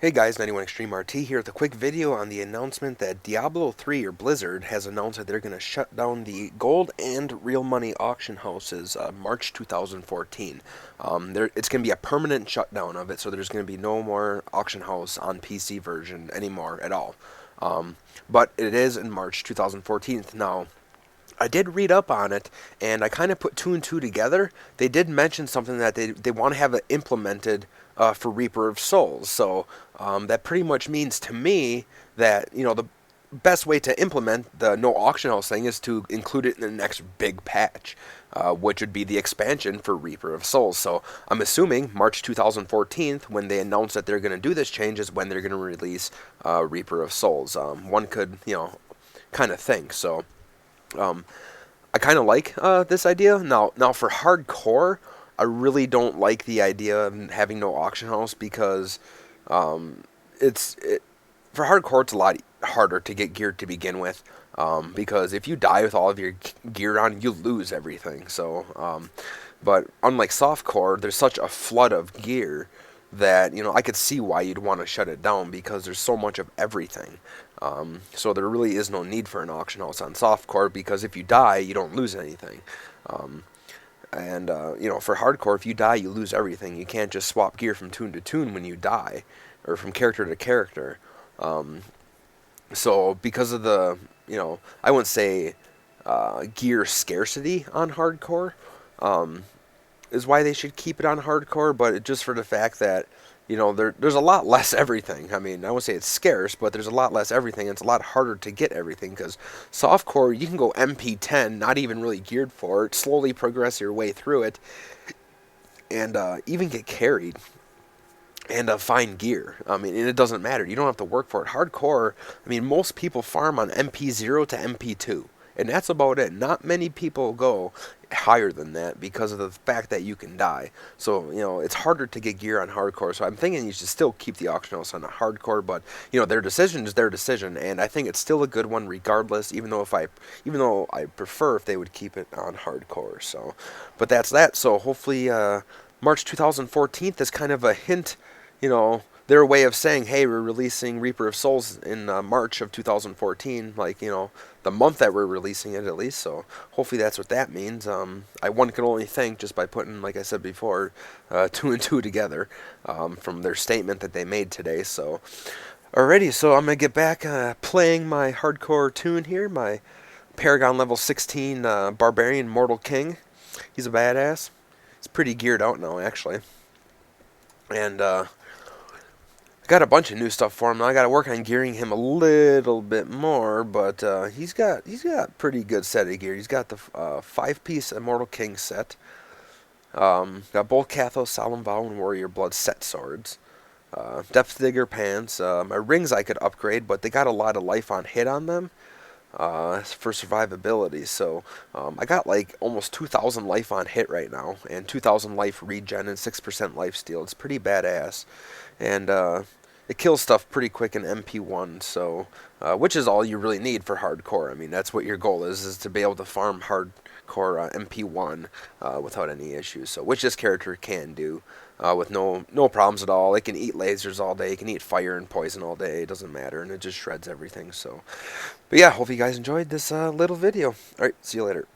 Hey guys, 91 Extreme RT here with a quick video on the announcement that Diablo 3 or Blizzard has announced that they're going to shut down the gold and real money auction houses March 2014. It's going to be a permanent shutdown of it, so there's going to be no more auction house on PC version anymore at all. But it is in March 2014. Now, I did read up on it, and I kind of put two and two together. They did mention something that they want to have it implemented for Reaper of Souls. So that pretty much means to me that, the best way to implement the no auction house thing is to include it in the next big patch, which would be the expansion for Reaper of Souls. So I'm assuming March 2014, when they announce that they're going to do this change, is when they're going to release Reaper of Souls. One could, kind of think. So I kind of like this idea. Now for hardcore, I really don't like the idea of having no auction house because for hardcore it's a lot harder to get gear to begin with. Because if you die with all of your gear on, you lose everything. So, but unlike softcore, there's such a flood of gear that I could see why you'd want to shut it down because there's so much of everything. So there really is no need for an auction house on softcore because if you die, you don't lose anything. For hardcore, if you die, you lose everything. You can't just swap gear from tune to tune when you die, or from character to character. So because of the, I wouldn't say gear scarcity on hardcore, is why they should keep it on hardcore, but just for the fact that, there's a lot less everything. I mean, I won't say it's scarce, but there's a lot less everything. It's a lot harder to get everything, because softcore, you can go MP10, not even really geared for it, slowly progress your way through it, and even get carried, and find gear. I mean, and it doesn't matter. You don't have to work for it. Hardcore, I mean, most people farm on MP0 to MP2. And that's about it. Not many people go higher than that because of the fact that you can die. So, it's harder to get gear on hardcore. So I'm thinking you should still keep the auction house on hardcore, but their decision is their decision, and I think it's still a good one regardless, even though I prefer if they would keep it on hardcore. So, but that's that. So hopefully March 2014 is kind of a hint, their way of saying, hey, we're releasing Reaper of Souls in March of 2014, like, the month that we're releasing it at least, so hopefully that's what that means. One can only think just by putting, like I said before, two and two together from their statement that they made today, so. Alrighty, so I'm going to get back playing my hardcore tune here, my Paragon level 16 Barbarian Mortal King. He's a badass. He's pretty geared out now, actually. And, I got a bunch of new stuff for him. Now I got to work on gearing him a little bit more, but he's got pretty good set of gear. He's got the 5-piece Immortal King set. Got both Kathos, Solemn Vow, and Warrior Blood set swords. Depth Digger pants. My rings I could upgrade, but they got a lot of life on hit on them for survivability. So I got like almost 2,000 life on hit right now, and 2,000 life regen and 6% life steal. It's pretty badass. And it kills stuff pretty quick in MP1, so which is all you really need for hardcore. I mean, that's what your goal is to be able to farm hardcore MP1 without any issues. So which this character can do with no problems at all. It can eat lasers all day. It can eat fire and poison all day. It doesn't matter, and it just shreds everything. So, but yeah, hope you guys enjoyed this little video. All right, see you later.